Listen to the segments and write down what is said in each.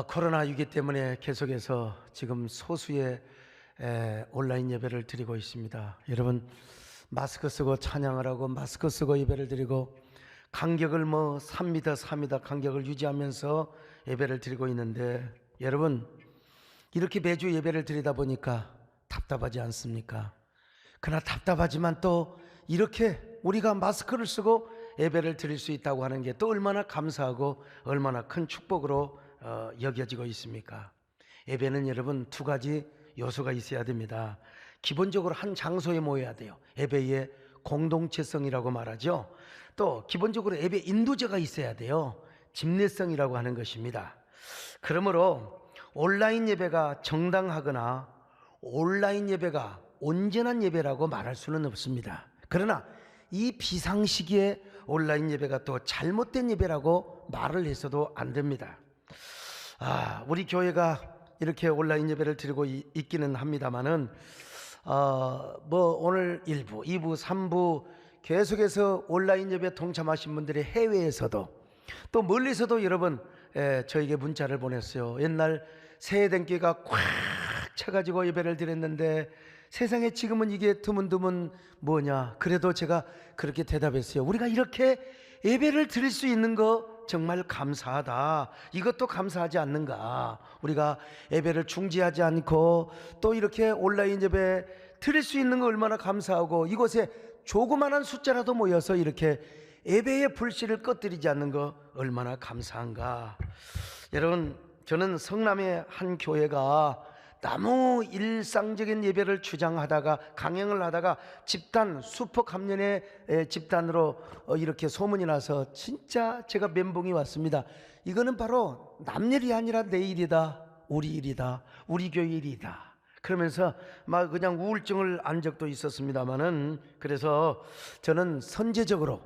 코로나 위기 때문에 계속해서 지금 소수의 온라인 예배를 드리고 있습니다. 여러분, 마스크 쓰고 찬양을 하고 마스크 쓰고 예배를 드리고 간격을 3m 간격을 유지하면서 예배를 드리고 있는데, 여러분, 이렇게 매주 예배를 드리다 보니까 답답하지 않습니까? 그러나 답답하지만 또 이렇게 우리가 마스크를 쓰고 예배를 드릴 수 있다고 하는 게 또 얼마나 감사하고 얼마나 큰 축복으로 여겨지고 있습니까? 예배는 여러분 두 가지 요소가 있어야 됩니다. 기본적으로 한 장소에 모여야 돼요. 예배의 공동체성이라고 말하죠. 또 기본적으로 예배 인도자가 있어야 돼요. 집례성이라고 하는 것입니다. 그러므로 온라인 예배가 정당하거나 온라인 예배가 온전한 예배라고 말할 수는 없습니다. 그러나 이 비상시기에 온라인 예배가 또 잘못된 예배라고 말을 해서도 안 됩니다. 우리 교회가 이렇게 온라인 예배를 드리고 있기는 합니다만은 오늘 1부, 2부, 3부 계속해서 온라인 예배 동참하신 분들이 해외에서도 또 멀리서도 여러분 저에게 문자를 보냈어요. 옛날 새해den교회가 꽉 차가지고 예배를 드렸는데 세상에 지금은 이게 드문드문 뭐냐. 그래도 제가 그렇게 대답했어요. 우리가 이렇게 예배를 드릴 수 있는 거 정말 감사하다. 이것도 감사하지 않는가. 우리가 예배를 중지하지 않고 또 이렇게 온라인 예배 드릴 수 있는 거 얼마나 감사하고, 이곳에 조그마한 숫자라도 모여서 이렇게 예배의 불씨를 꺼뜨리지 않는 거 얼마나 감사한가. 여러분, 저는 성남의 한 교회가 너무 일상적인 예배를 주장하다가 강행을 하다가 집단 슈퍼 감년의 집단으로 이렇게 소문이 나서 진짜 제가 멘붕이 왔습니다. 이거는 바로 남 일이 아니라 내 일이다, 우리 일이다, 우리 교회 일이다. 그러면서 막 그냥 우울증을 안 적도 있었습니다만은, 그래서 저는 선제적으로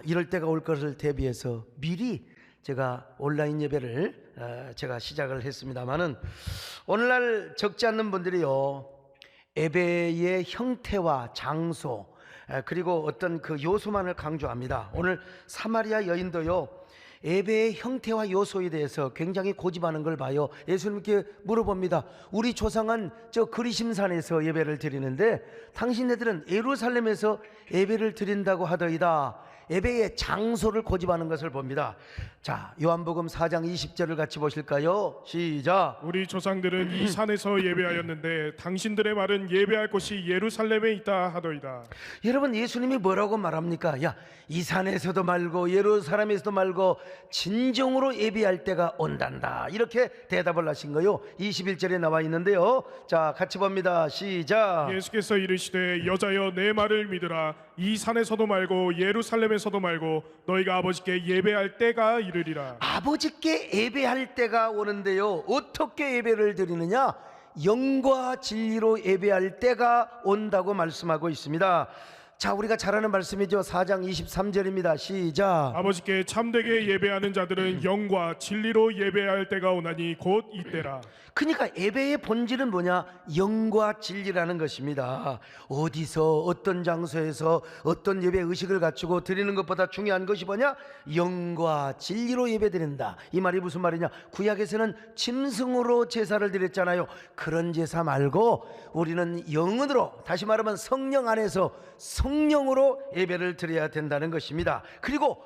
이럴 때가 올 것을 대비해서 미리 제가 온라인 예배를 제가 시작을 했습니다만은, 오늘날 적지 않는 분들이요, 예배의 형태와 장소 그리고 어떤 그 요소만을 강조합니다. 오늘 사마리아 여인도요, 예배의 형태와 요소에 대해서 굉장히 고집하는 걸 봐요. 예수님께 물어봅니다. 우리 조상은 저 그리심산에서 예배를 드리는데 당신네들은 예루살렘에서 예배를 드린다고 하더이다. 예배의 장소를 고집하는 것을 봅니다. 자, 요한복음 4장 20절을 같이 보실까요? 시작. 우리 조상들은 이 산에서 예배하였는데 당신들의 말은 예배할 곳이 예루살렘에 있다 하더이다. 여러분, 예수님이 뭐라고 말합니까? 야, 이 산에서도 말고 예루살렘에서도 말고 진정으로 예배할 때가 온단다. 이렇게 대답을 하신 거요. 21절에 나와 있는데요. 자, 같이 봅니다. 시작. 예수께서 이르시되 여자여 내 말을 믿으라. 이 산에서도 말고 예루살렘에서도 말고 너희가 아버지께 예배할 때가 이르리라. 아버지께 예배할 때가 오는데요, 어떻게 예배를 드리느냐? 영과 진리로 예배할 때가 온다고 말씀하고 있습니다. 자, 우리가 잘 아는 말씀이죠. 4장 23절입니다. 시작. 아버지께 참되게 예배하는 자들은 영과 진리로 예배할 때가 오나니 곧 이때라. 그러니까 예배의 본질은 뭐냐? 영과 진리라는 것입니다. 어디서 어떤 장소에서 어떤 예배 의식을 갖추고 드리는 것보다 중요한 것이 뭐냐? 영과 진리로 예배드린다. 이 말이 무슨 말이냐? 구약에서는 짐승으로 제사를 드렸잖아요. 그런 제사 말고 우리는 영으로, 다시 말하면 성령 안에서 성령으로 예배를 드려야 된다는 것입니다. 그리고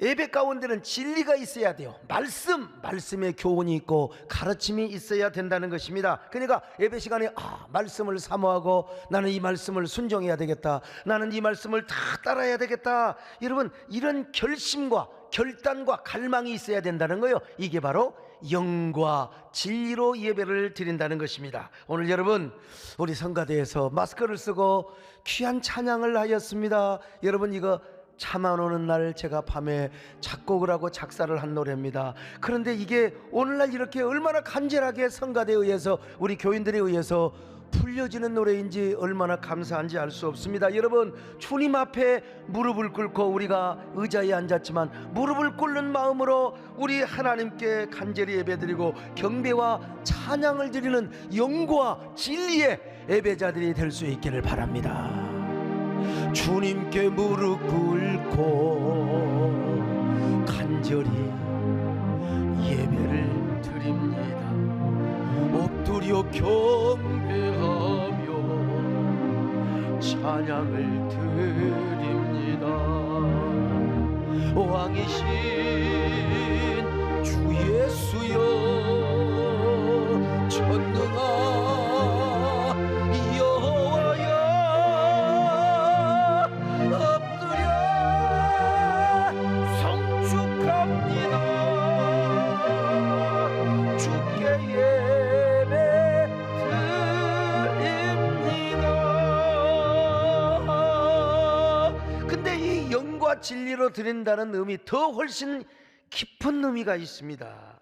예배 가운데는 진리가 있어야 돼요. 말씀의 교훈이 있고 가르침이 있어야 된다는 것입니다. 그러니까 예배 시간에 말씀을 사모하고 나는 이 말씀을 순종해야 되겠다, 나는 이 말씀을 다 따라야 되겠다, 여러분, 이런 결심과 결단과 갈망이 있어야 된다는 거예요. 이게 바로 영과 진리로 예배를 드린다는 것입니다. 오늘 여러분, 우리 성가대에서 마스크를 쓰고 귀한 찬양을 하였습니다. 여러분, 이거 차만 오는 날 제가 밤에 작곡을 하고 작사를 한 노래입니다. 그런데 이게 오늘날 이렇게 얼마나 간절하게 성가대에 의해서 우리 교인들에 의해서 불려지는 노래인지 얼마나 감사한지 알 수 없습니다. 여러분, 주님 앞에 무릎을 꿇고 우리가 의자에 앉았지만 무릎을 꿇는 마음으로 우리 하나님께 간절히 예배드리고 경배와 찬양을 드리는 영과 진리의 예배자들이 될 수 있기를 바랍니다. 주님께 무릎 꿇고 간절히 예배를 경배하며 찬양을 드립니다. 왕이신 주 예수여 전능한 여호와여 엎드려 성축합니다. 주께 예배 드립니다. 근데 이 영과 진리로 드린다는 의미 더 훨씬 깊은 의미가 있습니다.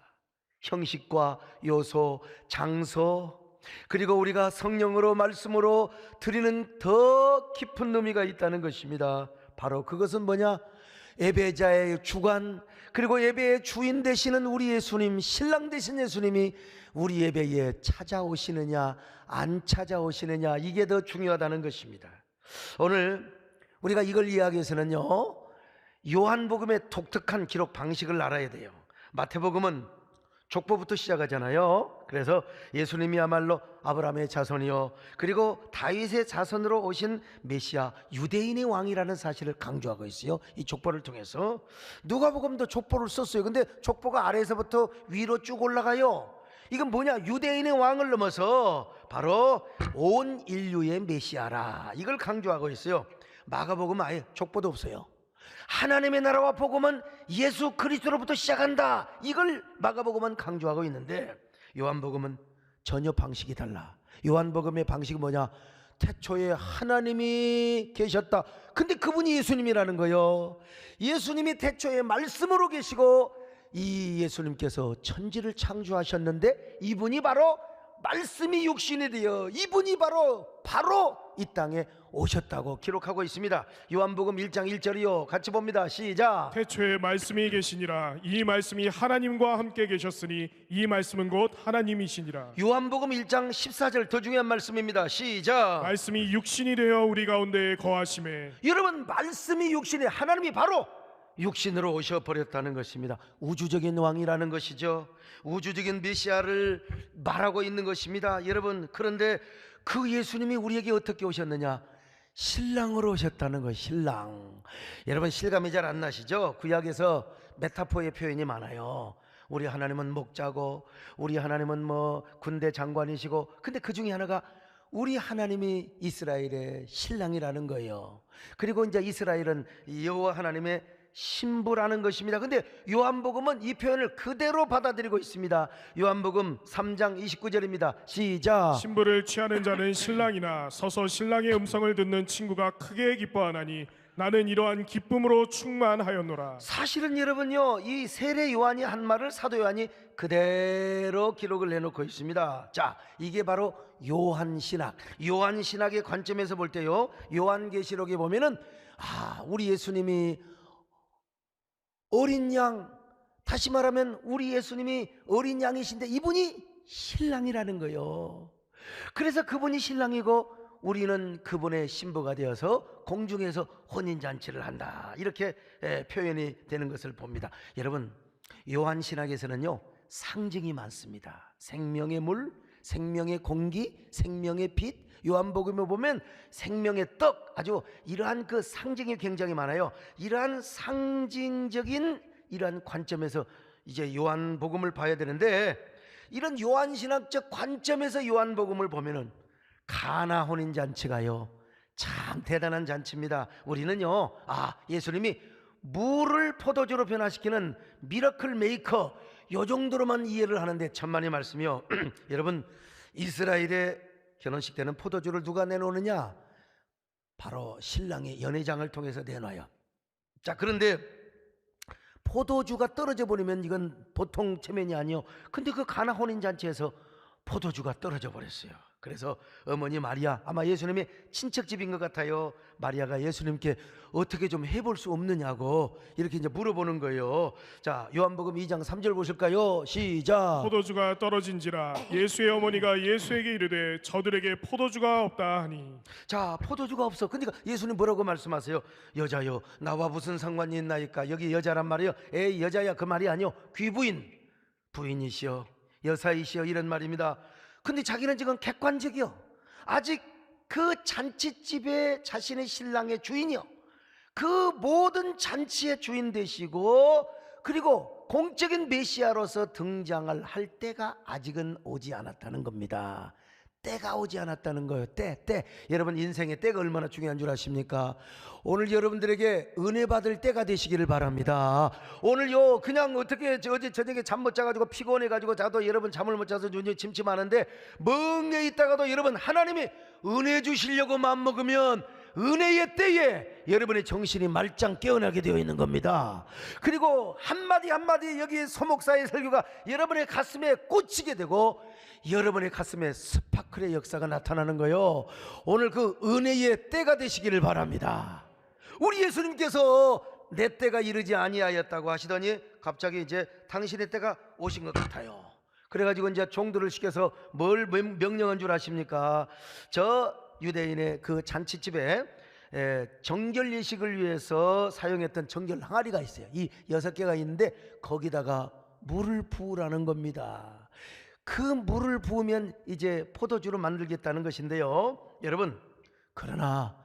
형식과 요소, 장소, 그리고 우리가 성령으로 말씀으로 드리는 더 깊은 의미가 있다는 것입니다. 바로 그것은 뭐냐? 예배자의 주관, 그리고 예배의 주인 되시는 우리 예수님, 신랑 되신 예수님이 우리 예배에 찾아오시느냐 안 찾아오시느냐, 이게 더 중요하다는 것입니다. 오늘 우리가 이걸 이야기해서는요, 요한복음의 독특한 기록 방식을 알아야 돼요. 마태복음은 족보부터 시작하잖아요. 그래서 예수님이야말로 아브라함의 자손이요, 그리고 다윗의 자손으로 오신 메시아, 유대인의 왕이라는 사실을 강조하고 있어요. 이 족보를 통해서. 누가복음도 족보를 썼어요. 근데 족보가 아래에서부터 위로 쭉 올라가요. 이건 뭐냐? 유대인의 왕을 넘어서 바로 온 인류의 메시아라, 이걸 강조하고 있어요. 마가복음은 아예 족보도 없어요. 하나님의 나라와 복음은 예수 그리스도로부터 시작한다, 이걸 마가복음은 강조하고 있는데 요한복음은 전혀 방식이 달라. 요한복음의 방식이 뭐냐? 태초에 하나님이 계셨다. 근데 그분이 예수님이라는 거예요. 예수님이 태초에 말씀으로 계시고 이 예수님께서 천지를 창조하셨는데 이분이 바로 말씀이 육신이 되어 이분이 바로 이 땅에 오셨다고 기록하고 있습니다. 요한복음 1장 1절이요, 같이 봅니다. 시작. 태초에 말씀이 계시니라. 이 말씀이 하나님과 함께 계셨으니 이 말씀은 곧 하나님이시니라. 요한복음 1장 14절, 더 중요한 말씀입니다. 시작. 말씀이 육신이 되어 우리 가운데 거하심에. 여러분, 말씀이 육신이, 하나님이 바로 육신으로 오셔버렸다는 것입니다. 우주적인 왕이라는 것이죠. 우주적인 메시아를 말하고 있는 것입니다. 여러분, 그런데 그 예수님이 우리에게 어떻게 오셨느냐? 신랑으로 오셨다는 거예요. 신랑. 여러분, 실감이 잘 안 나시죠? 구약에서 메타포의 표현이 많아요. 우리 하나님은 목자고 우리 하나님은 뭐 군대 장관이시고, 근데 그 중에 하나가 우리 하나님이 이스라엘의 신랑이라는 거예요. 그리고 이제 이스라엘은 여호와 하나님의 신부라는 것입니다. 근데 요한복음은 이 표현을 그대로 받아들이고 있습니다. 요한복음 3장 29절입니다. 시작. 신부를 취하는 자는 신랑이나 서서 신랑의 음성을 듣는 친구가 크게 기뻐하나니 나는 이러한 기쁨으로 충만하였노라. 사실은 여러분요, 이 세례 요한이 한 말을 사도 요한이 그대로 기록을 해놓고 있습니다. 자, 이게 바로 요한신학. 요한신학의 관점에서 볼 때요, 요한계시록에 보면은 우리 예수님이 어린 양, 다시 말하면 우리 예수님이 어린 양이신데 이분이 신랑이라는 거예요. 그래서 그분이 신랑이고 우리는 그분의 신부가 되어서 공중에서 혼인잔치를 한다, 이렇게 표현이 되는 것을 봅니다. 여러분, 요한신학에서는요, 상징이 많습니다. 생명의 물, 생명의 공기, 생명의 빛. 요한복음에 보면 생명의 떡, 아주 이러한 그 상징이 굉장히 많아요. 이러한 상징적인 이러한 관점에서 이제 요한복음을 봐야 되는데, 이런 요한신학적 관점에서 요한복음을 보면은 가나 혼인잔치가요, 참 대단한 잔치입니다. 우리는요, 예수님이 물을 포도주로 변화시키는 미러클 메이커, 요 정도로만 이해를 하는데 천만의 말씀이요. 여러분, 이스라엘의 결혼식 때는 포도주를 누가 내놓느냐? 바로 신랑의 연회장을 통해서 내놔요. 자, 그런데 포도주가 떨어져 버리면 이건 보통 체면이 아니요. 근데 그 가나 혼인잔치에서 포도주가 떨어져 버렸어요. 그래서 어머니 마리아, 아마 예수님의 친척집인 것 같아요. 마리아가 예수님께 어떻게 좀 해볼 수 없느냐고 이렇게 이제 물어보는 거예요. 자, 요한복음 2장 3절 보실까요? 시작. 포도주가 떨어진지라 예수의 어머니가 예수에게 이르되 저들에게 포도주가 없다 하니. 자, 포도주가 없어. 근데 예수님 뭐라고 말씀하세요? 여자요, 나와 무슨 상관이 있나이까? 여기 여자란 말이요, 에이 여자야, 그 말이 아니요, 귀부인, 부인이시여, 여사이시여, 이런 말입니다. 근데 자기는 지금 객관적이요. 아직 그 잔치집에 자신의 신랑의 주인이요. 그 모든 잔치의 주인 되시고 그리고 공적인 메시아로서 등장을 할 때가 아직은 오지 않았다는 겁니다. 때가 오지 않았다는 거예요. 때. 여러분 인생의 때가 얼마나 중요한 줄 아십니까? 오늘 여러분들에게 은혜 받을 때가 되시기를 바랍니다. 오늘요 그냥 어떻게 어제 저녁에 잠 못 자가지고 피곤해가지고 자도 여러분 잠을 못 자서 눈이 침침하는데 멍에 있다가도 여러분 하나님이 은혜 주시려고 마음먹으면 은혜의 때에 여러분의 정신이 말짱 깨어나게 되어 있는 겁니다. 그리고 한마디 한마디 여기 소목사의 설교가 여러분의 가슴에 꽂히게 되고 여러분의 가슴에 스파클의 역사가 나타나는 거예요. 오늘 그 은혜의 때가 되시기를 바랍니다. 우리 예수님께서 내 때가 이르지 아니하였다고 하시더니 갑자기 이제 당신의 때가 오신 것 같아요. 그래가지고 이제 종들을 시켜서 뭘 명령한 줄 아십니까? 저 유대인의 그 잔치집에 정결 예식을 위해서 사용했던 정결 항아리가 있어요. 이 6개가 있는데 거기다가 물을 부으라는 겁니다. 그 물을 부으면 이제 포도주로 만들겠다는 것인데요. 여러분, 그러나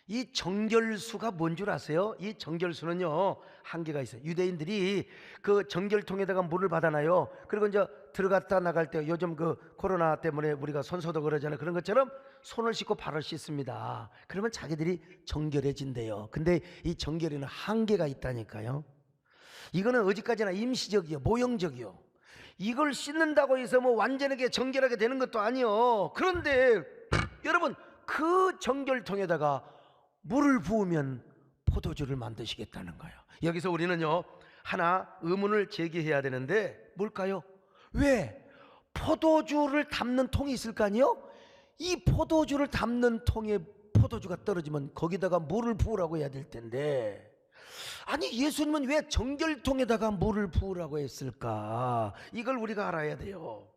이 정결수가 뭔 줄 아세요? 이 정결수는요 한계가 있어요. 유대인들이 그 정결통에다가 물을 받아놔요. 그리고 이제 들어갔다 나갈 때 요즘 그 코로나 때문에 우리가 손소독 그러잖아요. 그런 것처럼 손을 씻고 발을 씻습니다. 그러면 자기들이 정결해진대요. 근데 이 정결에는 한계가 있다니까요. 이거는 어디까지나 임시적이요, 모형적이요. 이걸 씻는다고 해서 뭐 완전하게 정결하게 되는 것도 아니요. 그런데 여러분 그 정결통에다가 물을 부으면 포도주를 만드시겠다는 거예요. 여기서 우리는요 하나 의문을 제기해야 되는데 뭘까요? 왜 포도주를 담는 통이 있을 거 아니에요? 이 포도주를 담는 통에 포도주가 떨어지면 거기다가 물을 부으라고 해야 될 텐데, 아니 예수님은 왜 정결통에다가 물을 부으라고 했을까? 이걸 우리가 알아야 돼요.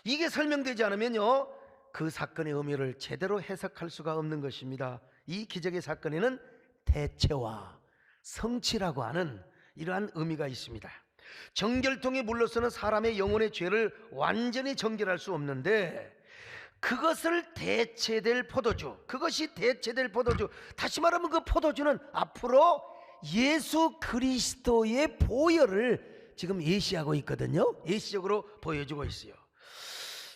이게 설명되지 않으면요 그 사건의 의미를 제대로 해석할 수가 없는 것입니다. 이 기적의 사건에는 대체와 성취라고 하는 이러한 의미가 있습니다. 정결통의 물로서는 사람의 영혼의 죄를 완전히 정결할 수 없는데 그것을 대체될 포도주, 그것이 대체될 포도주, 다시 말하면 그 포도주는 앞으로 예수 그리스도의 보혈을 지금 예시하고 있거든요. 예시적으로 보여주고 있어요.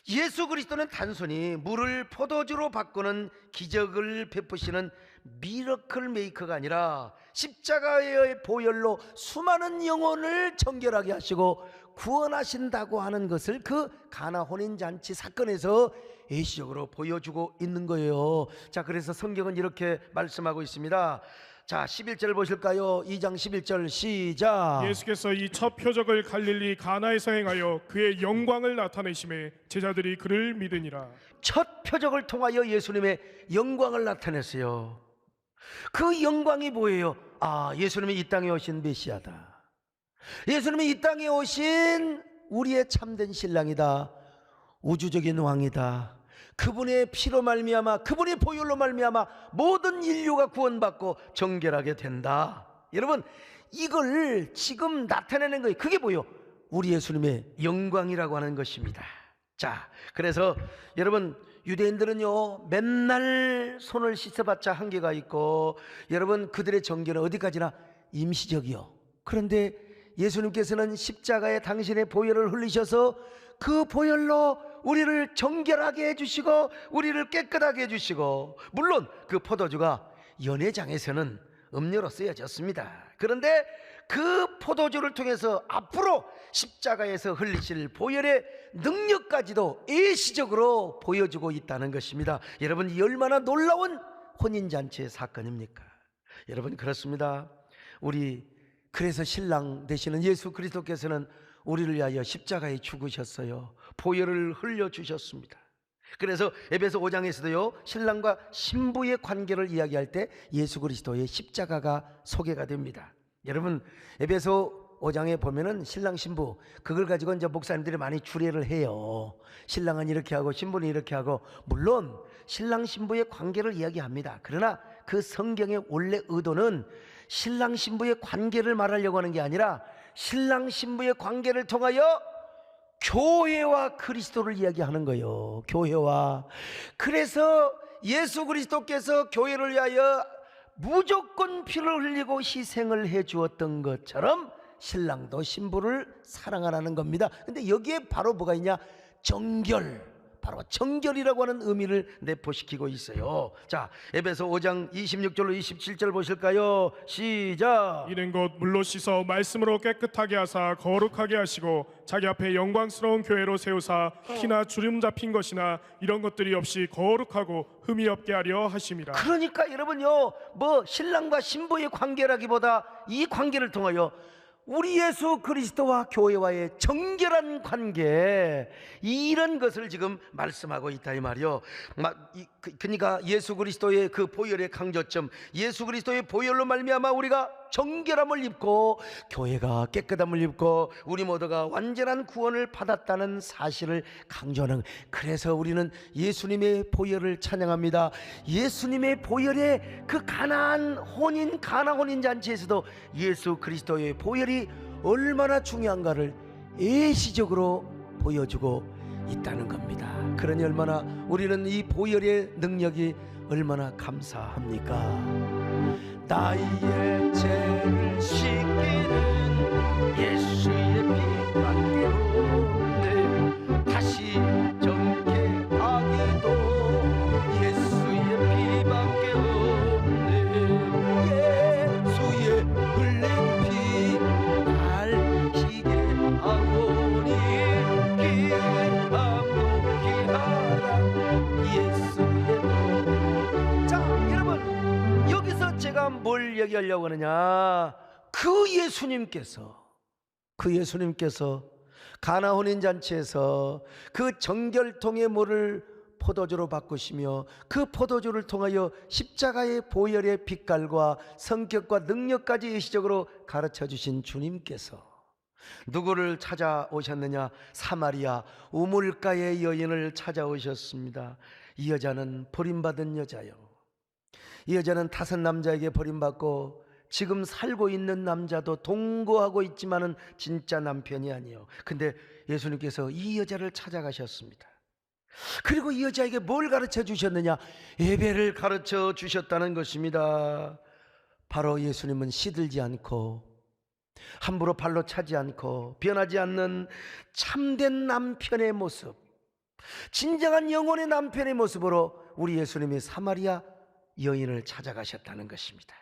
예수 그리스도는 단순히 물을 포도주로 바꾸는 기적을 베푸시는 미러클 메이커가 아니라 십자가의 보혈로 수많은 영혼을 정결하게 하시고 구원하신다고 하는 것을 그 가나 혼인잔치 사건에서 예시적으로 보여주고 있는 거예요. 자, 그래서 성경은 이렇게 말씀하고 있습니다. 자, 11절 보실까요? 2장 11절 시작. 예수께서 이 첫 표적을 갈릴리 가나에서 행하여 그의 영광을 나타내심에 제자들이 그를 믿으니라. 첫 표적을 통하여 예수님의 영광을 나타냈어요. 그 영광이 뭐예요? 아, 예수님이 이 땅에 오신 메시아다. 예수님이 이 땅에 오신 우리의 참된 신랑이다. 우주적인 왕이다. 그분의 피로 말미암아, 그분의 보혈로 말미암아 모든 인류가 구원받고 정결하게 된다. 여러분, 이걸 지금 나타내는 거예요. 그게 뭐예요? 우리 예수님의 영광이라고 하는 것입니다. 자, 그래서 여러분, 유대인들은요 맨날 손을 씻어봤자 한계가 있고, 여러분 그들의 정결은 어디까지나 임시적이요. 그런데 예수님께서는 십자가에 당신의 보혈을 흘리셔서 그 보혈로 우리를 정결하게 해주시고 우리를 깨끗하게 해주시고, 물론 그 포도주가 연회장에서는 음료로 쓰여졌습니다. 그런데 그 포도주를 통해서 앞으로 십자가에서 흘리실 보혈의 능력까지도 예시적으로 보여주고 있다는 것입니다. 여러분, 이 얼마나 놀라운 혼인잔치의 사건입니까? 여러분, 그렇습니다. 우리 그래서 신랑 되시는 예수 그리스도께서는 우리를 위하여 십자가에 죽으셨어요. 보혈을 흘려주셨습니다. 그래서 에베소 5장에서도요 신랑과 신부의 관계를 이야기할 때 예수 그리스도의 십자가가 소개가 됩니다. 여러분, 에베소 5장에 보면은 신랑 신부, 그걸 가지고 이제 목사님들이 많이 주례를 해요. 신랑은 이렇게 하고 신부는 이렇게 하고, 물론 신랑 신부의 관계를 이야기합니다. 그러나 그 성경의 원래 의도는 신랑 신부의 관계를 말하려고 하는 게 아니라 신랑 신부의 관계를 통하여 교회와 그리스도를 이야기하는 거예요. 교회와. 그래서 예수 그리스도께서 교회를 위하여 무조건 피를 흘리고 희생을 해 주었던 것처럼 신랑도 신부를 사랑하라는 겁니다. 근데 여기에 바로 뭐가 있냐? 정결. 바로 정결이라고 하는 의미를 내포시키고 있어요. 자, 에베소 5장 26절로 27절 보실까요? 시작. 이는 곧 물로 씻어 말씀으로 깨끗하게 하사 거룩하게 하시고 자기 앞에 영광스러운 교회로 세우사 키나 주름 잡힌 것이나 이런 것들이 없이 거룩하고 흠이 없게 하려 하심이라. 그러니까 여러분요, 뭐 신랑과 신부의 관계라기보다 이 관계를 통하여 우리 예수 그리스도와 교회와의 정결한 관계, 이런 것을 지금 말씀하고 있다 이 말이요. 그러니까 예수 그리스도의 그 보혈의 강조점, 예수 그리스도의 보혈로 말미암아 우리가 정결함을 입고 교회가 깨끗함을 입고 우리 모두가 완전한 구원을 받았다는 사실을 강조하는. 그래서 우리는 예수님의 보혈을 찬양합니다. 예수님의 보혈의 그 가나 혼인 잔치에서도 예수 그리스도의 보혈이 얼마나 중요한가를 예시적으로 보여주고 있다는 겁니다. 그러니 얼마나 우리는 이 보혈의 능력이 얼마나 감사합니까? 나의 죄를 씻기는 예수의 피밖에 없네. 다시 정결하기도 예수의 피밖에 없네. 예수의 흘린 피 날 희게 하오니 기함도 기하라 예수의 피. 자, 여러분, 여기서 제가 뭘 얘기하려고 하느냐? 그 예수님께서 가나 혼인 잔치에서 그 정결통의 물을 포도주로 바꾸시며 그 포도주를 통하여 십자가의 보혈의 빛깔과 성격과 능력까지 일시적으로 가르쳐 주신 주님께서 누구를 찾아오셨느냐? 사마리아 우물가의 여인을 찾아오셨습니다. 이 여자는 버림받은 여자요. 이 여자는 다섯 남자에게 버림받고 지금 살고 있는 남자도 동거하고 있지만은 진짜 남편이 아니에요. 근데 예수님께서 이 여자를 찾아가셨습니다. 그리고 이 여자에게 뭘 가르쳐 주셨느냐? 예배를 가르쳐 주셨다는 것입니다. 바로 예수님은 시들지 않고 함부로 발로 차지 않고 변하지 않는 참된 남편의 모습, 진정한 영혼의 남편의 모습으로 우리 예수님이 사마리아 여인을 찾아가셨다는 것입니다.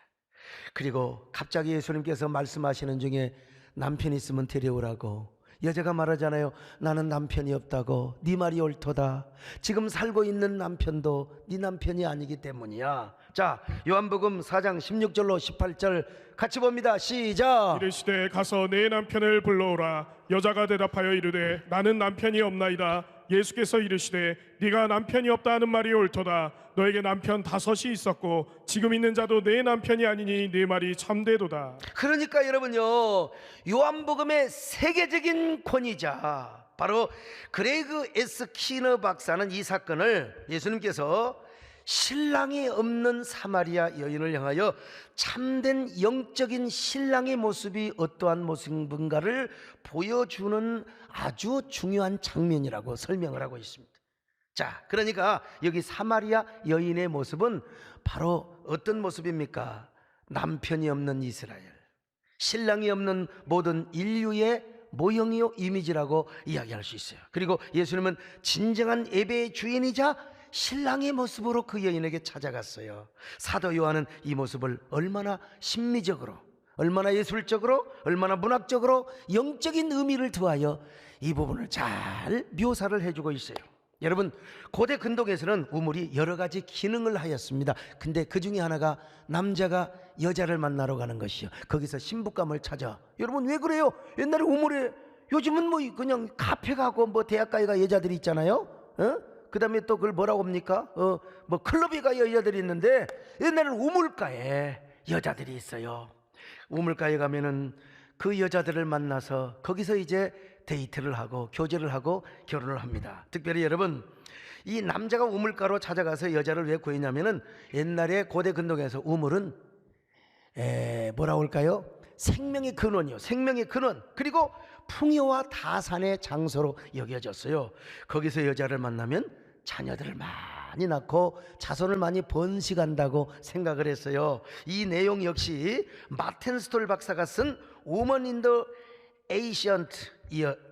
그리고 갑자기 예수님께서 말씀하시는 중에 남편 있으면 데려오라고. 여자가 말하잖아요. 나는 남편이 없다고. 네 말이 옳도다. 지금 살고 있는 남편도 네 남편이 아니기 때문이야. 자, 요한복음 4장 16절로 18절 같이 봅니다. 시작. 이르시되 가서 내 남편을 불러오라. 여자가 대답하여 이르되 나는 남편이 없나이다. 예수께서 이르시되 네가 남편이 없다 하는 말이 옳도다. 너에게 남편 5이 있었고 지금 있는 자도 내 남편이 아니니 네 말이 참되도다. 그러니까 여러분요, 요한복음의 세계적인 권위자 바로 그레그 S 키너 박사는 이 사건을 예수님께서 신랑이 없는 사마리아 여인을 향하여 참된 영적인 신랑의 모습이 어떠한 모습인가를 보여주는 아주 중요한 장면이라고 설명을 하고 있습니다. 자, 그러니까 여기 사마리아 여인의 모습은 바로 어떤 모습입니까? 남편이 없는 이스라엘, 신랑이 없는 모든 인류의 모형이요 이미지라고 이야기할 수 있어요. 그리고 예수님은 진정한 예배의 주인이자 신랑의 모습으로 그 여인에게 찾아갔어요. 사도 요한은 이 모습을 얼마나 심미적으로, 얼마나 예술적으로, 얼마나 문학적으로 영적인 의미를 더하여 이 부분을 잘 묘사를 해주고 있어요. 여러분, 고대 근동에서는 우물이 여러 가지 기능을 하였습니다. 근데 그 중에 하나가 남자가 여자를 만나러 가는 것이요, 거기서 신부감을 찾아. 여러분 왜 그래요? 옛날에 우물에, 요즘은 뭐 그냥 카페 가고 뭐 대학가에 가 여자들이 있잖아요. 그 다음에 또 그걸 뭐라고 합니까? 뭐 클럽에 가 여자들이 있는데 옛날에는 우물가에 여자들이 있어요. 우물가에 가면은 그 여자들을 만나서 거기서 이제 데이트를 하고 교제를 하고 결혼을 합니다. 특별히 여러분, 이 남자가 우물가로 찾아가서 여자를 왜 구했냐면은 옛날에 고대 근동에서 우물은 뭐라고 할까요? 생명의 근원이요, 생명의 근원. 그리고 풍요와 다산의 장소로 여겨졌어요. 거기서 여자를 만나면 자녀들을 많이 낳고 자손을 많이 번식한다고 생각을 했어요. 이 내용 역시 마틴 스톨 박사가 쓴 Woman in the Ancient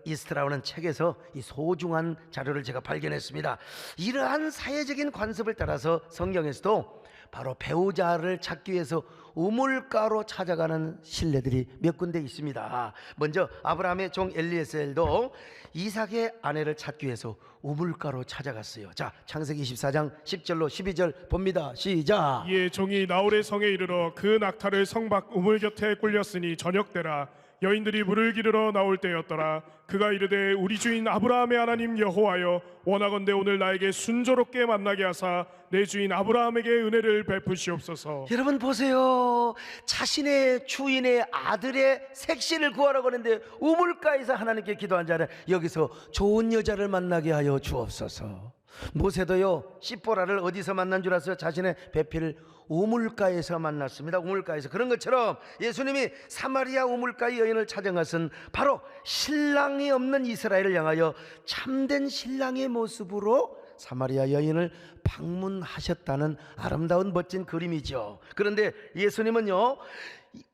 East라는 책에서 이 소중한 자료를 제가 발견했습니다. 이러한 사회적인 관습을 따라서 성경에서도 바로 배우자를 찾기 위해서 우물가로 찾아가는 신뢰들이 몇 군데 있습니다. 먼저 아브라함의 종 엘리에셀도 이삭의 아내를 찾기 위해서 우물가로 찾아갔어요. 자, 창세기 24장 10절로 12절 봅니다. 시작. 이에 종이 나홀의 성에 이르러 그 낙타를 성 밖 우물 곁에 굴렸으니 저녁때라. 여인들이 물을 기르러 나올 때였더라. 그가 이르되 우리 주인 아브라함의 하나님 여호와여, 원하건대 오늘 나에게 순조롭게 만나게 하사 내 주인 아브라함에게 은혜를 베푸시옵소서. 여러분 보세요. 자신의 주인의 아들의 색시를 구하라고 하는데 우물가에서 하나님께 기도한 자는 여기서 좋은 여자를 만나게 하여 주옵소서. 모세도요, 시보라를 어디서 만난 줄 아세요? 자신의 배필을 우물가에서 만났습니다. 우물가에서. 그런 것처럼 예수님이 사마리아 우물가의 여인을 찾은 것은 바로 신랑이 없는 이스라엘을 향하여 참된 신랑의 모습으로 사마리아 여인을 방문하셨다는 아름다운 멋진 그림이죠. 그런데 예수님은요,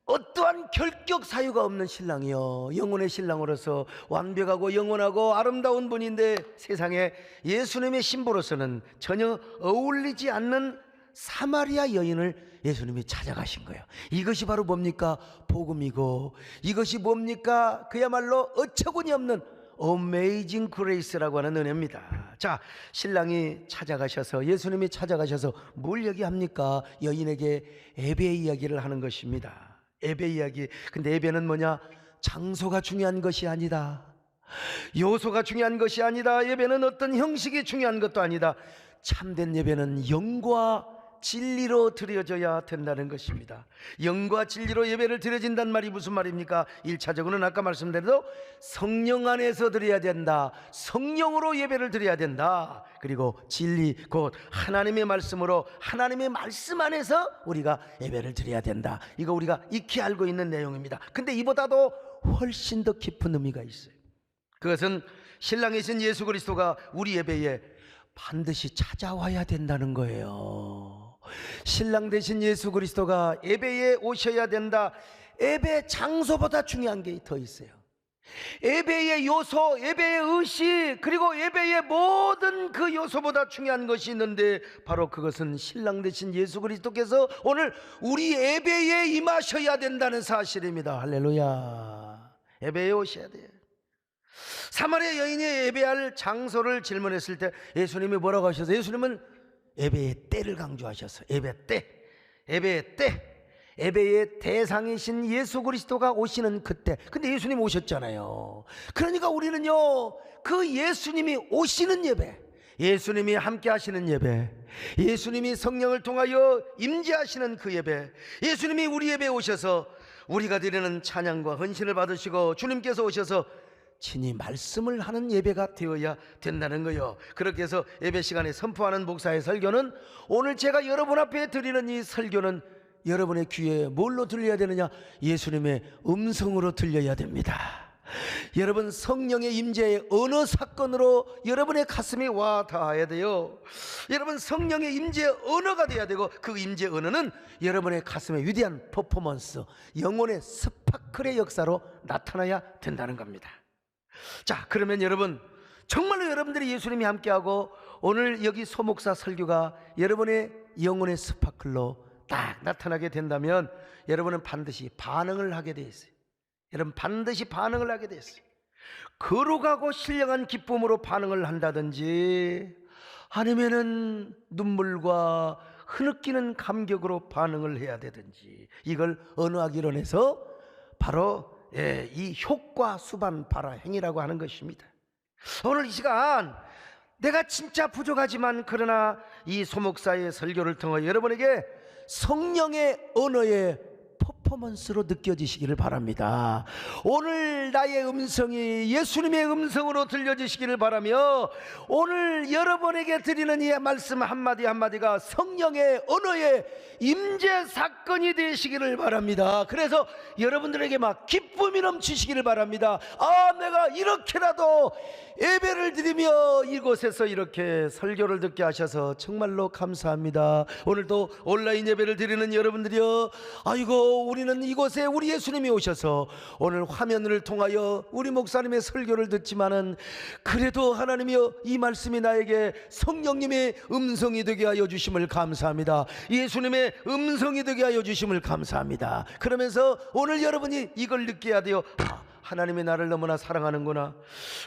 어떠한 결격 사유가 없는 신랑이요, 영혼의 신랑으로서 완벽하고 영원하고 아름다운 분인데 세상에 예수님의 신부로서는 전혀 어울리지 않는 사마리아 여인을 예수님이 찾아가신 거예요. 이것이 바로 뭡니까? 복음이고, 이것이 뭡니까? 그야말로 어처구니 없는 어메이징 그레이스라고 하는 은혜입니다. 자, 신랑이 찾아가셔서, 예수님이 찾아가셔서 뭘 얘기합니까? 여인에게 예배 이야기를 하는 것입니다. 예배 이야기. 근데 예배는 뭐냐? 장소가 중요한 것이 아니다, 요소가 중요한 것이 아니다, 예배는 어떤 형식이 중요한 것도 아니다. 참된 예배는 영과 진리로 드려져야 된다는 것입니다. 영과 진리로 예배를 드려진단 말이 무슨 말입니까? 1차적으로는 아까 말씀드린 대로 성령 안에서 드려야 된다, 성령으로 예배를 드려야 된다. 그리고 진리, 곧 하나님의 말씀으로, 하나님의 말씀 안에서 우리가 예배를 드려야 된다. 이거 우리가 익히 알고 있는 내용입니다. 근데 이보다도 훨씬 더 깊은 의미가 있어요. 그것은 신랑이신 예수 그리스도가 우리 예배에 반드시 찾아와야 된다는 거예요. 신랑 되신 예수 그리스도가 예배에 오셔야 된다. 예배 장소보다 중요한 게 더 있어요. 예배의 요소, 예배의 의식, 그리고 예배의 모든 그 요소보다 중요한 것이 있는데 바로 그것은 신랑 되신 예수 그리스도께서 오늘 우리 예배에 임하셔야 된다는 사실입니다. 할렐루야. 예배에 오셔야 돼요. 사마리아 여인이 예배할 장소를 질문했을 때 예수님이 뭐라고 하셨어요? 예수님은 예배의 때를 강조하셨어요. 예배 때, 예배의 때, 예배의 대상이신 예수 그리스도가 오시는 그때. 근데 예수님 오셨잖아요. 그러니까 우리는요, 그 예수님이 오시는 예배, 예수님이 함께 하시는 예배, 예수님이 성령을 통하여 임재하시는 그 예배, 예수님이 우리 예배에 오셔서 우리가 드리는 찬양과 헌신을 받으시고 주님께서 오셔서 친히 말씀을 하는 예배가 되어야 된다는 거예요. 그렇게 해서 예배 시간에 선포하는 목사의 설교는, 오늘 제가 여러분 앞에 드리는 이 설교는 여러분의 귀에 뭘로 들려야 되느냐? 예수님의 음성으로 들려야 됩니다. 여러분, 성령의 임재의 어느 사건으로 여러분의 가슴이 와 닿아야 돼요. 여러분, 성령의 임재의 언어가 돼야 되고, 그 임재 언어는 여러분의 가슴의 위대한 퍼포먼스, 영혼의 스파클의 역사로 나타나야 된다는 겁니다. 자, 그러면 여러분, 정말로 여러분들이 예수님이 함께하고 오늘 여기 소목사 설교가 여러분의 영혼의 스파클로 딱 나타나게 된다면 여러분은 반드시 반응을 하게 돼 있어요. 여러분, 반드시 반응을 하게 돼 있어요. 거룩하고 신령한 기쁨으로 반응을 한다든지, 아니면은 눈물과 흐느끼는 감격으로 반응을 해야 되든지, 이걸 언어학 이론에서 바로 이 효과 수반 발화 행위라고 하는 것입니다. 오늘 이 시간 내가 진짜 부족하지만 그러나 이 소목사의 설교를 통해 여러분에게 성령의 언어의 퍼포먼스로 느껴지시기를 바랍니다. 오늘 나의 음성이 예수님의 음성으로 들려지시기를 바라며, 오늘 여러분에게 드리는 이 말씀 한마디 한마디가 성령의 언어의 임재 사건이 되시기를 바랍니다. 그래서 여러분들에게 막 기쁨이 넘치시기를 바랍니다. 아, 내가 이렇게라도 예배를 드리며 이곳에서 이렇게 설교를 듣게 하셔서 정말로 감사합니다. 오늘도 온라인 예배를 드리는 여러분들이요, 아이고, 우리는 이곳에 우리 예수님이 오셔서 오늘 화면을 통하여 우리 목사님의 설교를 듣지만은, 그래도 하나님이여, 이 말씀이 나에게 성령님의 음성이 되게 하여 주심을 감사합니다. 예수님의 음성이 되게 하여 주심을 감사합니다. 그러면서 오늘 여러분이 이걸 느껴야 돼요. 하나님이 나를 너무나 사랑하는구나.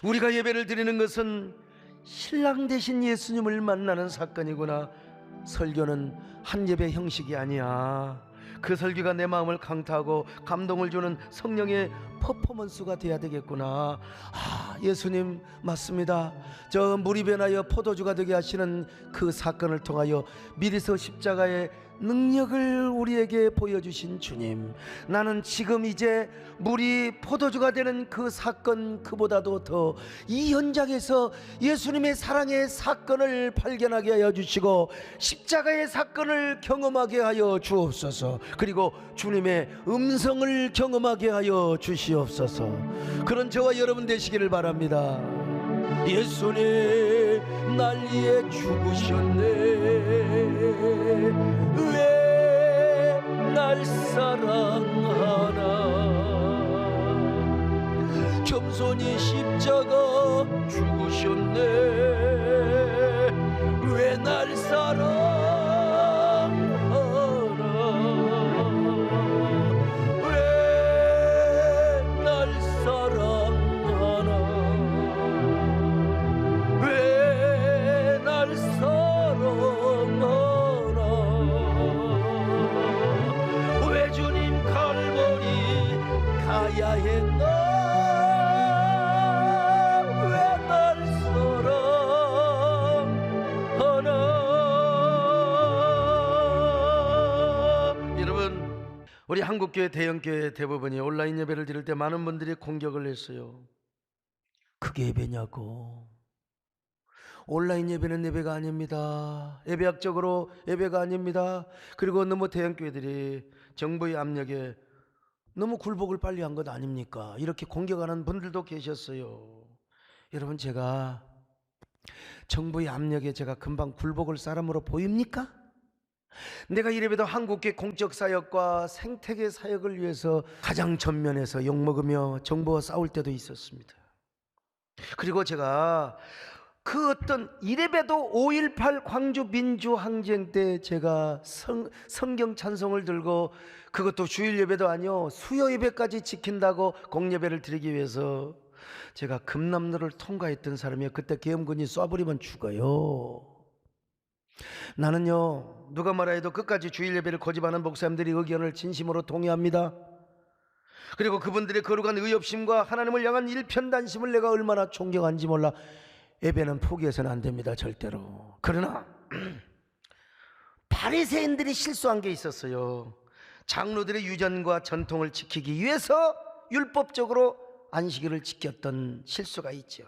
우리가 예배를 드리는 것은 신랑 되신 예수님을 만나는 사건이구나. 설교는 한 예배 형식이 아니야. 그 설교가 내 마음을 강타하고 감동을 주는 성령의 퍼포먼스가 돼야 되겠구나. 아, 예수님 맞습니다. 저 물이 변하여 포도주가 되게 하시는 그 사건을 통하여 미리서 십자가의 능력을 우리에게 보여주신 주님, 나는 지금 이제 물이 포도주가 되는 그 사건, 그보다도 더 이 현장에서 예수님의 사랑의 사건을 발견하게 하여 주시고 십자가의 사건을 경험하게 하여 주옵소서. 그리고 주님의 음성을 경험하게 하여 주시옵소서. 그런 저와 여러분 되시기를 바랍니다. 예수님 날 위해 죽으셨네. 왜 날 사랑하나. 겸손히 십자가 죽으셨네. 왜 날 사랑하나. 왜 날 사랑하나. 왜 날 사랑하나. 왜 주님 갈보리 가야 했나. 왜 날 사랑하나. 여러분, 우리 한국교회 대형교회 대부분이 온라인 예배를 드릴 때 많은 분들이 공격을 했어요. 그게 예배냐고. 온라인 예배는 예배가 아닙니다. 예배학적으로 예배가 아닙니다. 그리고 너무 대형교회들이 정부의 압력에 너무 굴복을 빨리 한 것 아닙니까? 이렇게 공격하는 분들도 계셨어요. 여러분, 제가 정부의 압력에 제가 금방 굴복을 사람으로 보입니까? 내가 이래봬도 한국계 공적 사역과 생태계 사역을 위해서 가장 전면에서 욕먹으며 정부와 싸울 때도 있었습니다. 그리고 제가 그 어떤 이래봬도 5.18 광주 민주항쟁 때 제가 성경 찬송을 들고, 그것도 주일 예배도 아니요 수요 예배까지 지킨다고 공예배를 드리기 위해서 제가 금남로를 통과했던 사람이에요. 그때 계엄군이 쏴버리면 죽어요. 나는요, 누가 말해도 끝까지 주일 예배를 고집하는 목사님들의 의견을 진심으로 동의합니다. 그리고 그분들의 거룩한 의협심과 하나님을 향한 일편단심을 내가 얼마나 존경한지 몰라. 예배는 포기해서는 안 됩니다, 절대로. 그러나 바리새인들이 실수한 게 있었어요. 장로들의 유전과 전통을 지키기 위해서 율법적으로 안식일을 지켰던 실수가 있죠.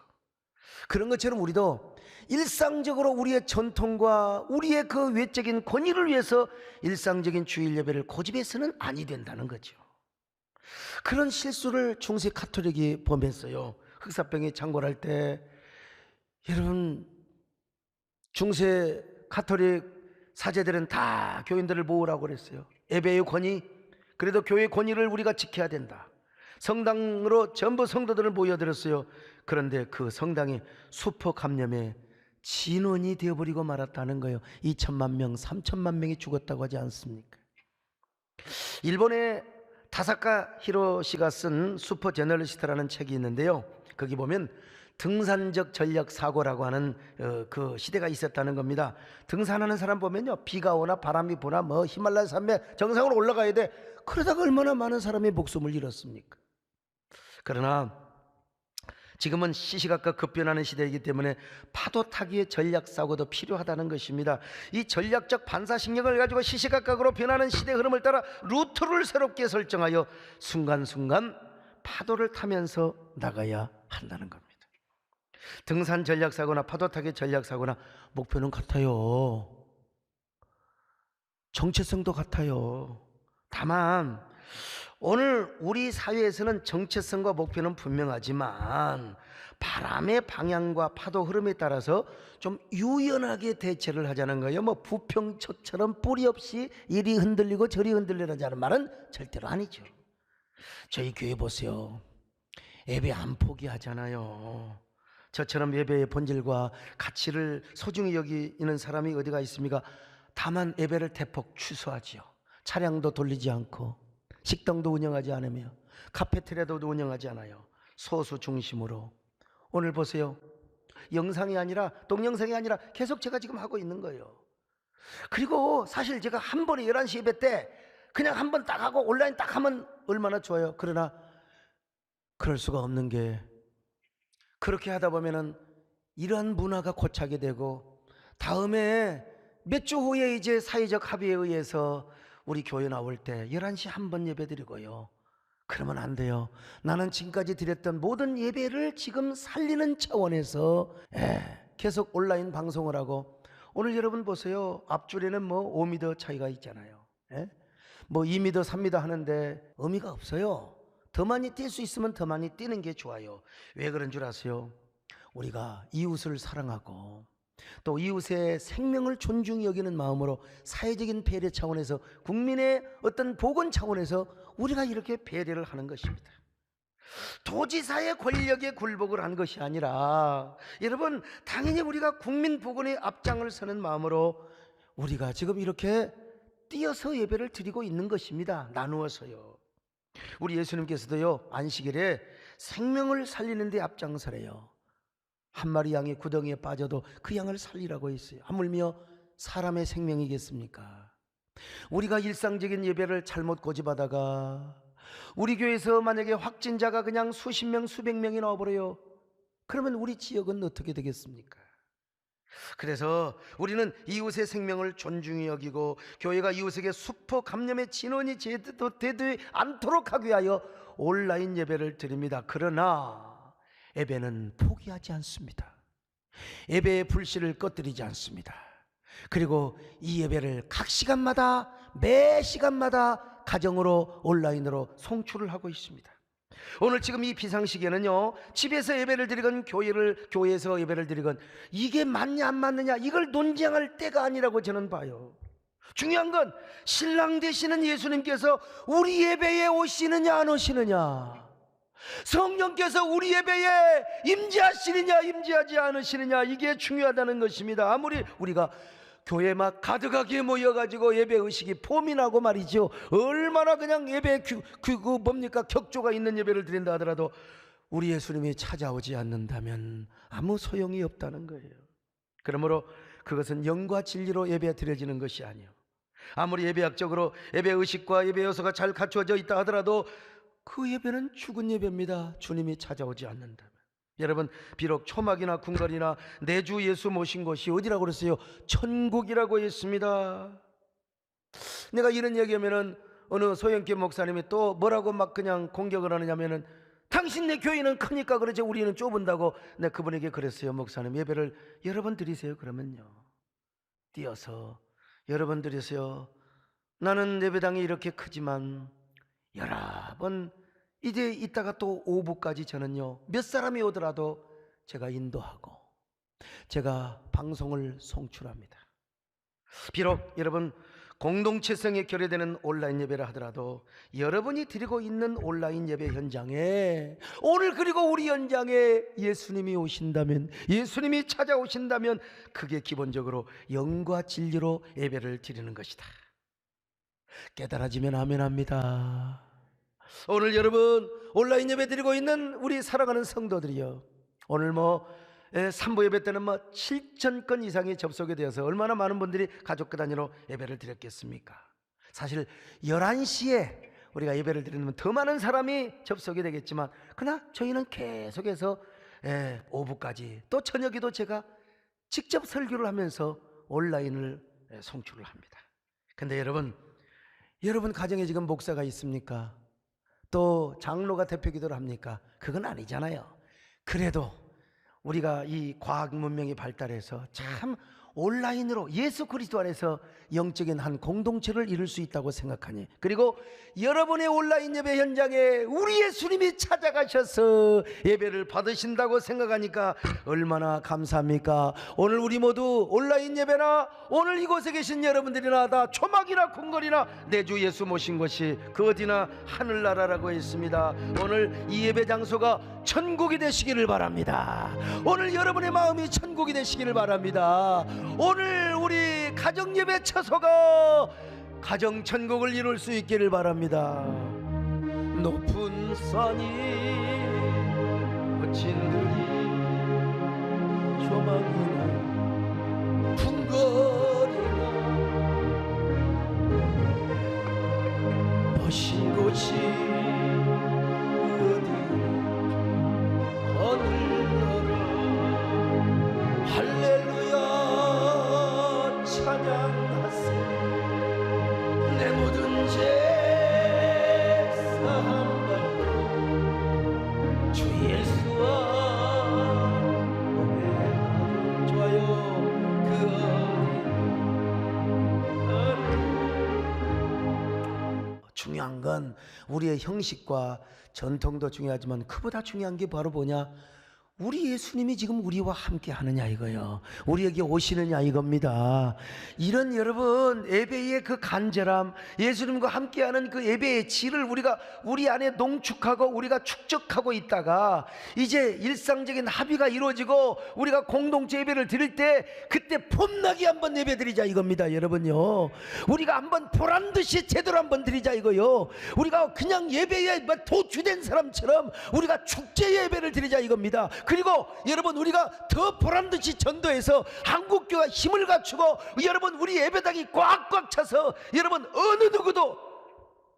그런 것처럼 우리도 일상적으로 우리의 전통과 우리의 그 외적인 권위를 위해서 일상적인 주일 예배를 고집해서는 아니 된다는 거죠. 그런 실수를 중세 가톨릭이 범했어요. 흑사병이 창궐할 때 여러분, 중세 가톨릭 사제들은 다 교인들을 모으라고 그랬어요. 예배의 권위, 그래도 교회의 권위를 우리가 지켜야 된다. 성당으로 전부 성도들을 모여들었어요. 그런데 그 성당이 수포 감염에 진원이 되어버리고 말았다는 거예요. 2천만 명, 3천만 명이 죽었다고 하지 않습니까? 일본의 타사카 히로시가 쓴 슈퍼 제너리스트라는 책이 있는데요, 거기 보면 등산적 전력 사고라고 하는 그 시대가 있었다는 겁니다. 등산하는 사람 보면요, 비가 오나 바람이 부나 뭐 히말라야 산맥 정상으로 올라가야 돼. 그러다가 얼마나 많은 사람이 목숨을 잃었습니까? 그러나 지금은 시시각각 급변하는 시대이기 때문에 파도 타기의 전략사고도 필요하다는 것입니다. 이 전략적 반사신경을 가지고 시시각각으로 변하는 시대 흐름을 따라 루트를 새롭게 설정하여 순간순간 파도를 타면서 나가야 한다는 겁니다. 등산 전략사고나 파도 타기 전략사고나 목표는 같아요. 정체성도 같아요. 다만 오늘 우리 사회에서는 정체성과 목표는 분명하지만 바람의 방향과 파도 흐름에 따라서 좀 유연하게 대처를 하자는 거예요. 뭐 부평초처럼 뿌리 없이 이리 흔들리고 저리 흔들리라는 말은 절대로 아니죠. 저희 교회 보세요. 예배 안 포기하잖아요. 저처럼 예배의 본질과 가치를 소중히 여기는 사람이 어디가 있습니까? 다만 예배를 대폭 취소하지요. 차량도 돌리지 않고 식당도 운영하지 않으며 카페테리아도 운영하지 않아요. 소수 중심으로. 오늘 보세요. 영상이 아니라 동영상이 아니라 계속 제가 지금 하고 있는 거예요. 그리고 사실 제가 한 번에 11시 예배 때 그냥 한 번 딱 하고 온라인 딱 하면 얼마나 좋아요. 그러나 그럴 수가 없는 게 그렇게 하다 보면은 이러한 문화가 고착이 되고 다음에 몇 주 후에 이제 사회적 합의에 의해서 우리 교회 나올 때 11시 한 번 예배 드리고요. 그러면 안 돼요. 나는 지금까지 드렸던 모든 예배를 지금 살리는 차원에서 계속 온라인 방송을 하고 오늘 여러분 보세요. 앞줄에는 뭐 5m 차이가 있잖아요. 뭐 2m, 3m 하는데 의미가 없어요. 더 많이 뛸 수 있으면 더 많이 뛰는 게 좋아요. 왜 그런 줄 아세요? 우리가 이웃을 사랑하고 또 이웃의 생명을 존중히 여기는 마음으로 사회적인 배려 차원에서 국민의 어떤 복원 차원에서 우리가 이렇게 배려를 하는 것입니다. 도지사의 권력에 굴복을 한 것이 아니라 여러분 당연히 우리가 국민 복원의 앞장을 서는 마음으로 우리가 지금 이렇게 뛰어서 예배를 드리고 있는 것입니다. 나누어서요. 우리 예수님께서도요 안식일에 생명을 살리는 데 앞장서래요. 한 마리 양이 구덩이에 빠져도 그 양을 살리라고 했어요. 하물며 사람의 생명이겠습니까? 우리가 일상적인 예배를 잘못 고집하다가 우리 교회에서 만약에 확진자가 그냥 수십 명 수백 명이 나와버려요. 그러면 우리 지역은 어떻게 되겠습니까? 그래서 우리는 이웃의 생명을 존중히 여기고 교회가 이웃에게 수포 감염의 진원이 되지 않도록 하기 위하여 온라인 예배를 드립니다. 그러나 예배는 포기하지 않습니다. 예배의 불씨를 꺼뜨리지 않습니다. 그리고 이 예배를 각 시간마다 매 시간마다 가정으로 온라인으로 송출을 하고 있습니다. 오늘 지금 이 비상시기에는요 집에서 예배를 드리건 교회에서 예배를 드리건 이게 맞냐 안 맞느냐 이걸 논쟁할 때가 아니라고 저는 봐요. 중요한 건 신랑 되시는 예수님께서 우리 예배에 오시느냐 안 오시느냐, 성령께서 우리 예배에 임재하시느냐 임재하지 않으시느냐, 이게 중요하다는 것입니다. 아무리 우리가 교회 막 가득하게 모여가지고 예배의식이 포민하고 말이죠, 얼마나 그냥 예배 격조가 있는 예배를 드린다 하더라도 우리 예수님이 찾아오지 않는다면 아무 소용이 없다는 거예요. 그러므로 그것은 영과 진리로 예배 드려지는 것이 아니에요. 아무리 예배학적으로 예배의식과 예배 요소가 잘 갖추어져 있다 하더라도 그 예배는 죽은 예배입니다. 주님이 찾아오지 않는다면. 여러분, 비록 초막이나 궁궐이나 내주 예수 모신 곳이 어디라고 그랬어요? 천국이라고 했습니다. 내가 이런 얘기하면은 어느 소영기 목사님이 또 뭐라고 막 그냥 공격을 하느냐면은 당신네 교회는 크니까 그러지 우리는 좁은다고. 내가 그분에게 그랬어요. 목사님, 예배를 여러 번 드리세요. 그러면요 뛰어서 여러 번 드리세요. 나는 예배당이 이렇게 크지만 여러 번 이제 이따가 또 오후까지 저는요 몇 사람이 오더라도 제가 인도하고 제가 방송을 송출합니다. 비록 여러분 공동체성에 결여되는 온라인 예배를 하더라도 여러분이 드리고 있는 온라인 예배 현장에 오늘 그리고 우리 현장에 예수님이 오신다면, 예수님이 찾아오신다면 그게 기본적으로 영과 진리로 예배를 드리는 것이다. 깨달아지면 아멘합니다. 오늘 여러분 온라인 예배 드리고 있는 우리 사랑하는 성도들이요, 오늘 3부 예배 때는 7,000건 이상이 접속이 되어서 얼마나 많은 분들이 가족 단위로 예배를 드렸겠습니까? 사실 11시에 우리가 예배를 드리면 더 많은 사람이 접속이 되겠지만 그러나 저희는 계속해서 오후까지 또 저녁에도 제가 직접 설교를 하면서 온라인을 송출을 합니다. 근데 여러분 가정에 지금 목사가 있습니까? 또 장로가 대표 기도를 합니까? 그건 아니잖아요. 그래도 우리가 이 과학 문명이 발달해서 참 온라인으로 예수 그리스도 안에서 영적인 한 공동체를 이룰 수 있다고 생각하니, 그리고 여러분의 온라인 예배 현장에 우리 예수님이 찾아가셔서 예배를 받으신다고 생각하니까 얼마나 감사합니까? 오늘 우리 모두 온라인 예배나 오늘 이곳에 계신 여러분들이나 다 초막이나 궁궐이나 내 주 예수 모신 것이 그 어디나 하늘나라라고 했습니다. 오늘 이 예배 장소가 천국이 되시기를 바랍니다. 오늘 여러분의 마음이 천국이 되시기를 바랍니다. 오늘 우리 가정 예배 처소가 가정 천국을 이룰 수 있기를 바랍니다. 높은 산이 거친 들이 조망이나 궁궐이나 멋진 곳이 어디 하늘나라 할렐루야 찬양하세. 내 모든 죄 사함받고 주 예수와 고백하고. 좋아요. 그 어디 중요한 건 우리의 형식과 전통도 중요하지만 그보다 중요한 게 바로 뭐냐? 우리 예수님이 지금 우리와 함께 하느냐 이거요. 우리에게 오시느냐 이겁니다. 이런 여러분 예배의 그 간절함, 예수님과 함께하는 그 예배의 질을 우리가 우리 안에 농축하고 우리가 축적하고 있다가 이제 일상적인 합의가 이루어지고 우리가 공동체 예배를 드릴 때 그때 폼나게 한번 예배 드리자 이겁니다. 여러분요, 우리가 한번 보란듯이 제대로 한번 드리자 이거요. 우리가 그냥 예배에 도주된 사람처럼 우리가 축제 예배를 드리자 이겁니다. 그리고 여러분 우리가 더 보란듯이 전도해서 한국교회가 힘을 갖추고 여러분 우리 예배당이 꽉꽉 차서 여러분 어느 누구도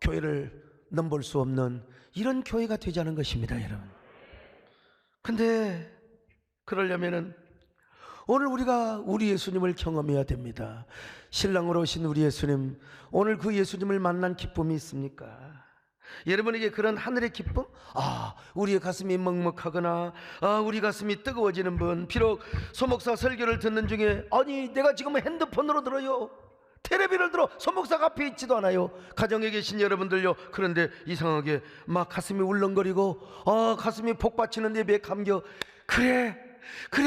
교회를 넘볼 수 없는 이런 교회가 되자는 것입니다. 여러분, 근데 그러려면은 오늘 우리가 우리 예수님을 경험해야 됩니다. 신랑으로 오신 우리 예수님, 오늘 그 예수님을 만난 기쁨이 있습니까? 여러분에게 그런 하늘의 기쁨? 우리의 가슴이 먹먹하거나 우리 가슴이 뜨거워지는 분, 비록 소목사 설교를 듣는 중에 아니 내가 지금 핸드폰으로 들어요, 텔레비를 들어, 소목사가 앞에 있지도 않아요. 가정에 계신 여러분들요, 그런데 이상하게 막 가슴이 울렁거리고 가슴이 복받치는 예배에 감격. 그래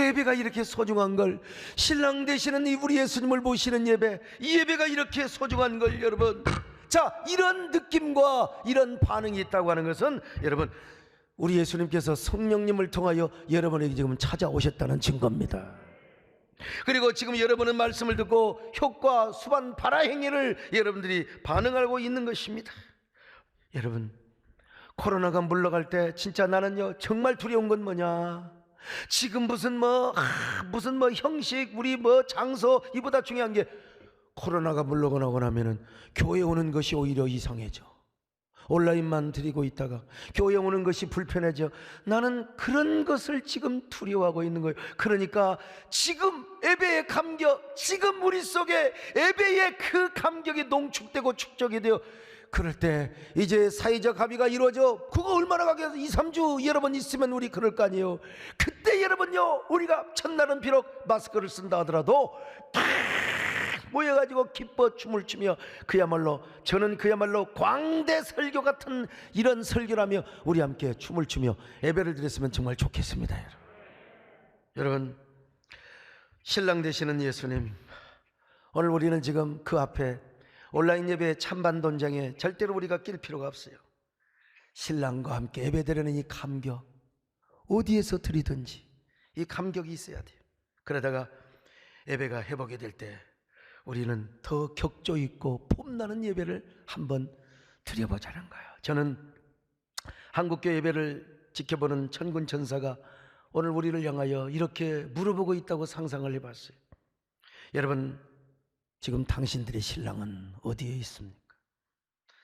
예배가 이렇게 소중한 걸, 신랑 되시는 이 우리 예수님을 모시는 예배, 이 예배가 이렇게 소중한 걸 여러분. 자, 이런 느낌과 이런 반응이 있다고 하는 것은 여러분 우리 예수님께서 성령님을 통하여 여러분에게 지금 찾아오셨다는 증거입니다. 그리고 지금 여러분은 말씀을 듣고 효과, 수반, 발화행위를 여러분들이 반응하고 있는 것입니다. 여러분, 코로나가 물러갈 때 진짜 나는요 정말 두려운 건 뭐냐, 지금 무슨 형식, 우리 장소, 이보다 중요한 게 코로나가 물러가고 나면은 교회 오는 것이 오히려 이상해져. 온라인만 드리고 있다가 교회 오는 것이 불편해져. 나는 그런 것을 지금 두려워하고 있는 거예요. 그러니까 지금 예배의 감격, 지금 우리 속에 예배의 그 감격이 농축되고 축적이 되어, 그럴 때 이제 사회적 합의가 이루어져. 그거 얼마나 가겠어? 2, 3주 여러분 있으면 우리 그럴 거 아니에요. 그때 여러분요, 우리가 첫날은 비록 마스크를 쓴다 하더라도 모여가지고 기뻐 춤을 추며 저는 그야말로 광대 설교 같은 이런 설교라며 우리 함께 춤을 추며 예배를 드렸으면 정말 좋겠습니다. 여러분, 신랑 되시는 예수님, 오늘 우리는 지금 그 앞에 온라인 예배 찬반 돈장에 절대로 우리가 낄 필요가 없어요. 신랑과 함께 예배드리는 이 감격, 어디에서 드리든지 이 감격이 있어야 돼요. 그러다가 예배가 회복이 될 때 우리는 더 격조 있고 폼나는 예배를 한번 드려보자는 거예요. 저는 한국교회 예배를 지켜보는 천군 천사가 오늘 우리를 향하여 이렇게 물어보고 있다고 상상을 해봤어요. 여러분, 지금 당신들의 신랑은 어디에 있습니까?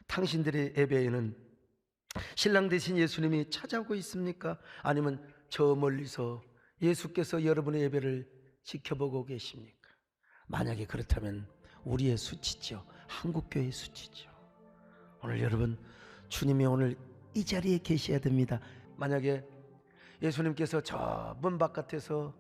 당신들의 예배에는 신랑 되신 예수님이 찾아오고 있습니까? 아니면 저 멀리서 예수께서 여러분의 예배를 지켜보고 계십니까? 만약에 그렇다면 우리의 수치죠. 한국교회의 수치죠. 오늘 여러분, 주님이 오늘 이 자리에 계셔야 됩니다. 만약에 예수님께서 저 문 바깥에서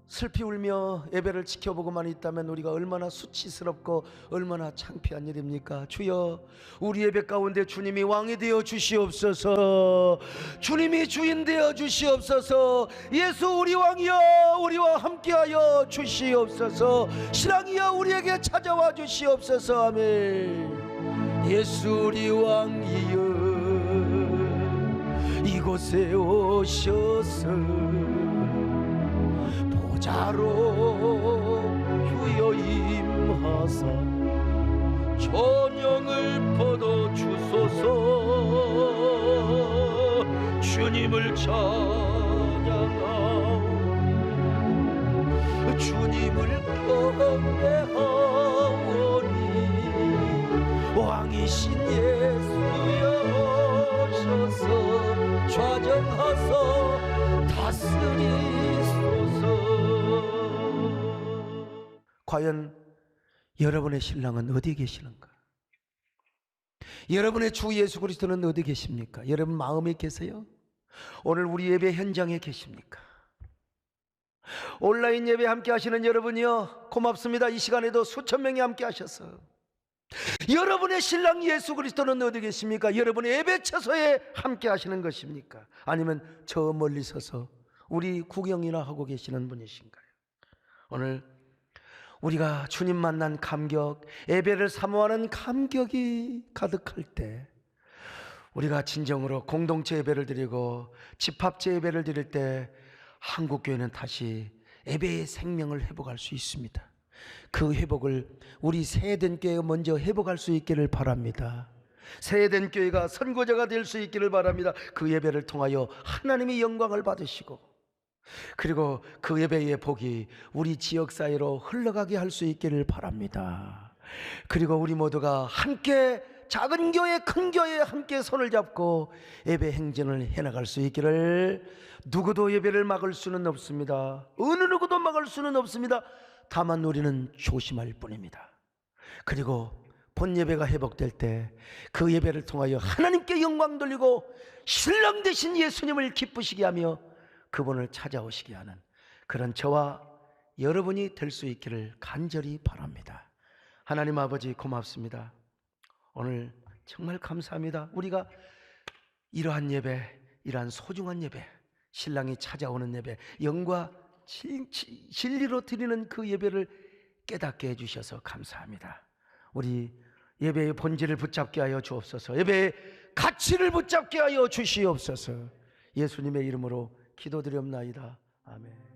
슬피 울며 예배를 지켜보고만 있다면 우리가 얼마나 수치스럽고 얼마나 창피한 일입니까? 주여, 우리 예배 가운데 주님이 왕이 되어 주시옵소서. 주님이 주인 되어 주시옵소서. 예수 우리 왕이여, 우리와 함께하여 주시옵소서. 신랑이여, 우리에게 찾아와 주시옵소서. 아멘. 예수 우리 왕이여, 이곳에 오셔서 보좌로 휴여임하사 전영을 퍼도 주소서. 주님을 찬양하오니 주님을 경배하오니 왕이신 예수여 오셔서 좌정하사 다스리소서. 과연 여러분의 신랑은 어디에 계시는가? 여러분의 주 예수 그리스도는 어디 계십니까? 여러분 마음에 계세요? 오늘 우리 예배 현장에 계십니까? 온라인 예배 함께 하시는 여러분이요, 고맙습니다. 이 시간에도 수천 명이 함께 하셔서 여러분의 신랑 예수 그리스도는 어디 계십니까? 여러분의 예배 처소에 함께 하시는 것입니까? 아니면 저 멀리 서서 우리 구경이나 하고 계시는 분이신가요? 오늘 우리가 주님 만난 감격, 예배를 사모하는 감격이 가득할 때 우리가 진정으로 공동체 예배를 드리고 집합제 예배를 드릴 때 한국교회는 다시 예배의 생명을 회복할 수 있습니다. 그 회복을 우리 새해된 교회가 먼저 회복할 수 있기를 바랍니다. 새해된 교회가 선고자가 될 수 있기를 바랍니다. 그 예배를 통하여 하나님의 영광을 받으시고, 그리고 그 예배의 복이 우리 지역사회로 흘러가게 할 수 있기를 바랍니다. 그리고 우리 모두가 함께 작은 교회 큰 교회에 함께 손을 잡고 예배 행진을 해나갈 수 있기를. 누구도 예배를 막을 수는 없습니다. 어느 누구도 막을 수는 없습니다. 다만 우리는 조심할 뿐입니다. 그리고 본 예배가 회복될 때 그 예배를 통하여 하나님께 영광 돌리고 신랑 되신 예수님을 기쁘시게 하며 그분을 찾아오시게 하는 그런 저와 여러분이 될 수 있기를 간절히 바랍니다. 하나님 아버지, 고맙습니다. 오늘 정말 감사합니다. 우리가 이러한 예배, 이러한 소중한 예배, 신랑이 찾아오는 예배, 영과 진리로 드리는 그 예배를 깨닫게 해주셔서 감사합니다. 우리 예배의 본질을 붙잡게 하여 주옵소서. 예배의 가치를 붙잡게 하여 주시옵소서. 예수님의 이름으로 기도드렸나이다. 아멘.